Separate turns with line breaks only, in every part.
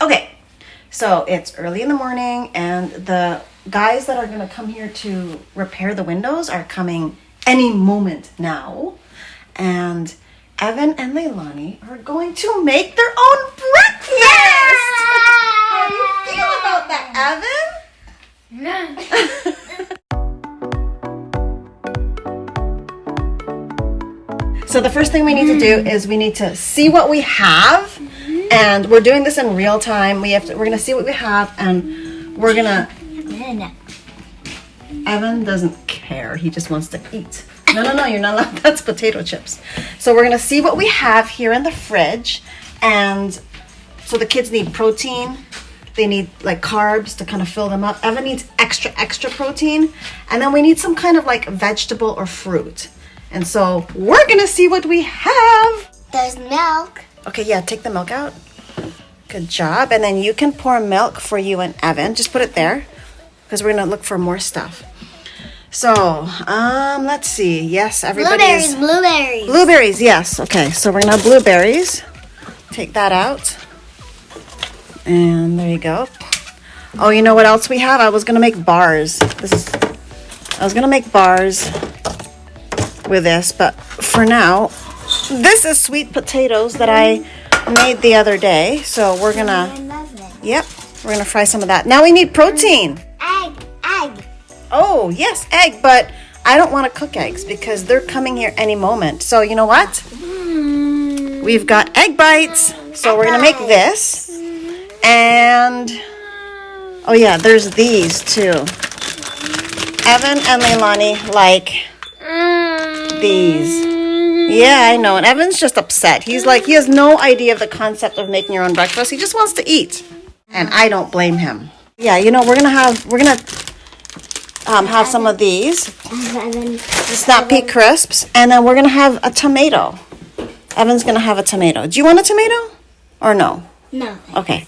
Okay, so it's early in the morning and the guys that are gonna come here to repair the windows are coming any moment now. And Evan and Leilani are going to make their own breakfast! How do you feel about that, Evan? So the first thing we need to do is we need to see what we have, and we're doing this in real time. We're gonna see what we have, and we're gonna. Evan doesn't care. He just wants to eat. No, you're not allowed. That's potato chips. So we're gonna see what we have here in the fridge, and so the kids need protein. They need like carbs to kind of fill them up. Evan needs extra protein, and then we need some kind of like vegetable or fruit. And so we're gonna see what we have.
There's milk.
Okay, yeah, take the milk out. Good job. And then you can pour milk for you and Evan. Just put it there because we're gonna look for more stuff. So, let's see. Yes, everybody's...
Blueberries.
Blueberries, yes. Okay, so we're gonna have blueberries. Take that out. And there you go. Oh, you know what else we have? I was gonna make bars. I was gonna make bars with this, but for now, this is sweet potatoes that I made the other day. So we're gonna...
I love it.
Yep, we're gonna fry some of that. Now we need protein.
Egg.
Oh, yes, egg, but I don't want to cook eggs because they're coming here any moment. So you know what? We've got egg bites. So we're going to make this. And, oh yeah, there's these too. Evan and Leilani like these. Yeah, I know. And Evan's just upset. He's like, he has no idea of the concept of making your own breakfast. He just wants to eat. And I don't blame him. Yeah, you know, we're going to have some of these Snap Peak crisps, and then we're gonna have a tomato. Evan's gonna have a tomato. Do you want a tomato or no?
No.
Okay.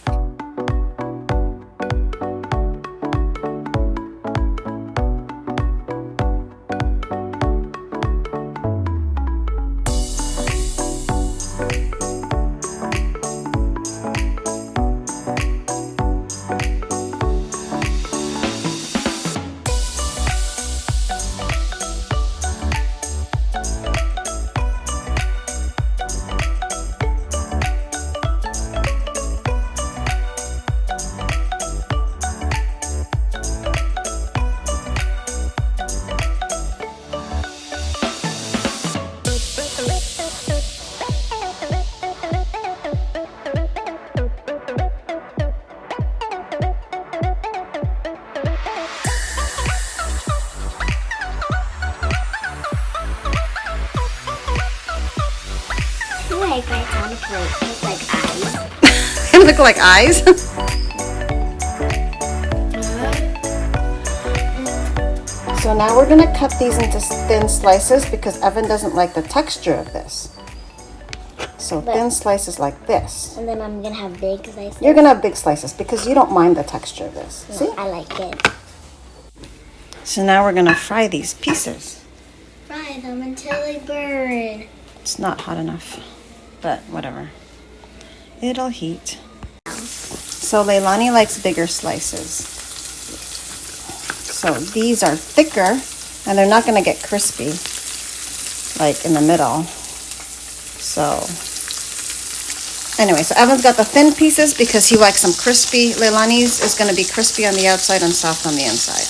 Like right on the plate. Look like eyes.
They look like eyes. So now we're gonna cut these into thin slices because Evan doesn't like the texture of this. So thin slices like this.
And then I'm gonna have big slices.
You're gonna have big slices because you don't mind the texture of this.
No,
See?
I like it.
So now we're gonna fry these pieces.
Fry them until they burn.
It's not hot enough, but whatever. It'll heat. So Leilani likes bigger slices. So these are thicker and they're not gonna get crispy like in the middle. So anyway, so Evan's got the thin pieces because he likes them crispy. Leilani's is gonna be crispy on the outside and soft on the inside.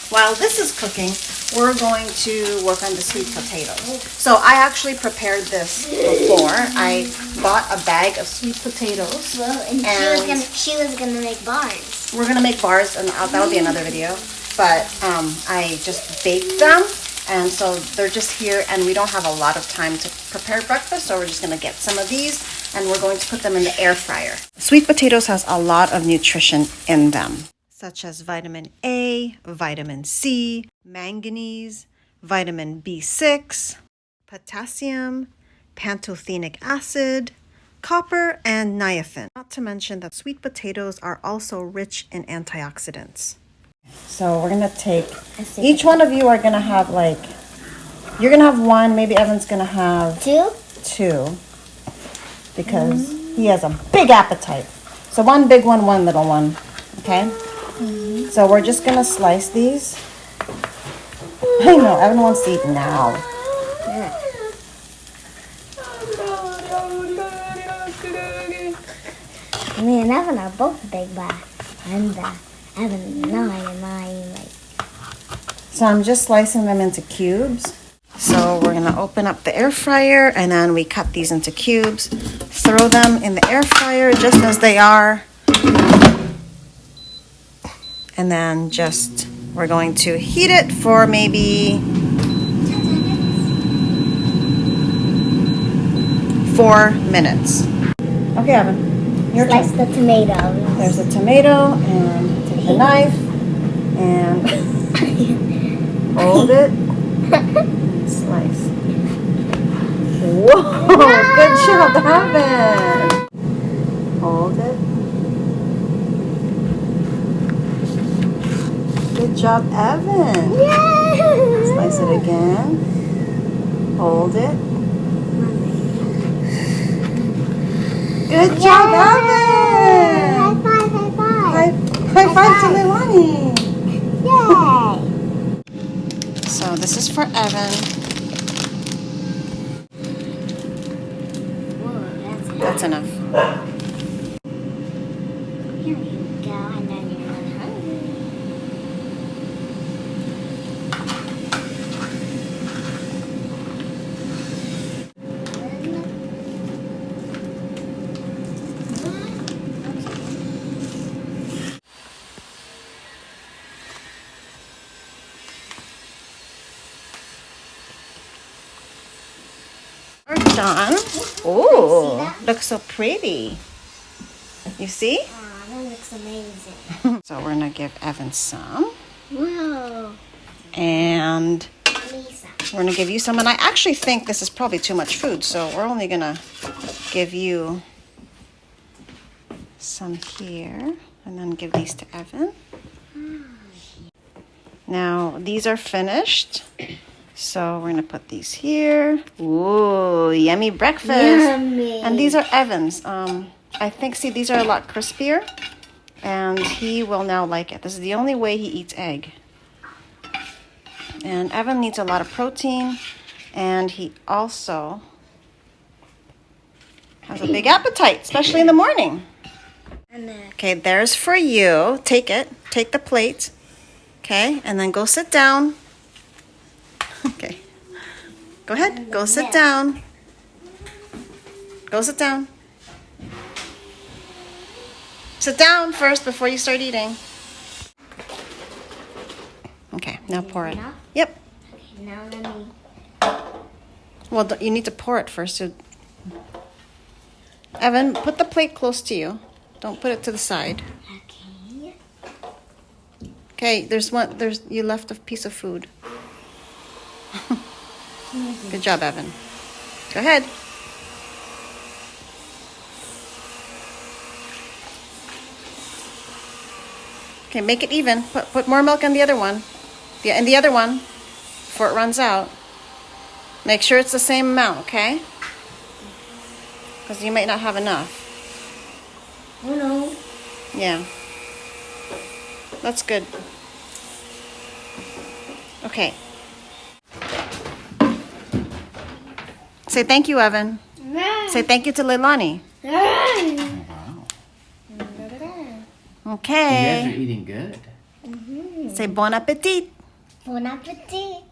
While this is cooking, we're going to work on the sweet potatoes. So I actually prepared this before. I bought a bag of sweet potatoes.
Well, and she was gonna make bars.
We're gonna make bars, and that'll be another video. But I just baked them, and so they're just here, and we don't have a lot of time to prepare breakfast, so we're just gonna get some of these, and we're going to put them in the air fryer. Sweet potatoes has a lot of nutrition in them, such as vitamin A, vitamin C, manganese, vitamin B6, potassium, pantothenic acid, copper, and niacin. Not to mention that sweet potatoes are also rich in antioxidants. So we're gonna take, each one of you are gonna have like, you're gonna have one, maybe Evan's gonna have
two,
because He has a big appetite. So one big one, one little one. Okay? So we're just gonna slice these. I know, Evan wants to eat now.
Me and Evan are both big, but Evan and I like.
So I'm just slicing them into cubes. So we're gonna open up the air fryer and then we cut these into cubes, throw them in the air fryer just as they are. And then we're going to heat it for maybe 4 minutes. Okay, Evan, your
Slice
turn.
the tomatoes.
There's a tomato, and take the knife and hold it and slice. Whoa, good job, Evan. Hold it. Good job, Evan.
Yay!
Slice it again. Hold it. Good job, Evan.
High five!
High five to Leilani.
Yay!
So this is for Evan.
Whoa,
That's enough.
Here you go, and then you're not hungry.
We're done. Oh, looks so pretty. You see?
Oh, that looks amazing.
So we're gonna give Evan some,
Whoa.
and
Lisa.
we're gonna give you some. And I actually think this is probably too much food, so we're only gonna give you some here, and then give these to Evan. Now these are finished, so we're gonna put these here. Ooh, yummy breakfast!
Yummy.
And these are Evan's. I think, see, these are a lot crispier, and he will now like it. This is the only way he eats egg. And Evan needs a lot of protein, and he also has a big appetite, especially in the morning.
And then
Okay, there's for you. Take it. Take the plate. Okay, and then go sit down. Okay. Go ahead. Go sit down. Go sit down. Sit down first before you start eating. Okay, now pour it.
enough?
Yep.
Okay, now let me.
Well, you need to pour it first. Evan, put the plate close to you. Don't put it to the side.
Okay.
Okay, you left a piece of food. Good job, Evan. Go ahead. Okay, make it even. Put more milk on the other one. And the other one before it runs out. Make sure it's the same amount, okay? Because you might not have enough.
Oh no.
Yeah. That's good. Okay. Say thank you, Evan. Say thank you to Leilani.
Wow.
Okay.
You guys are eating good.
Say bon appetit.
Bon appetit.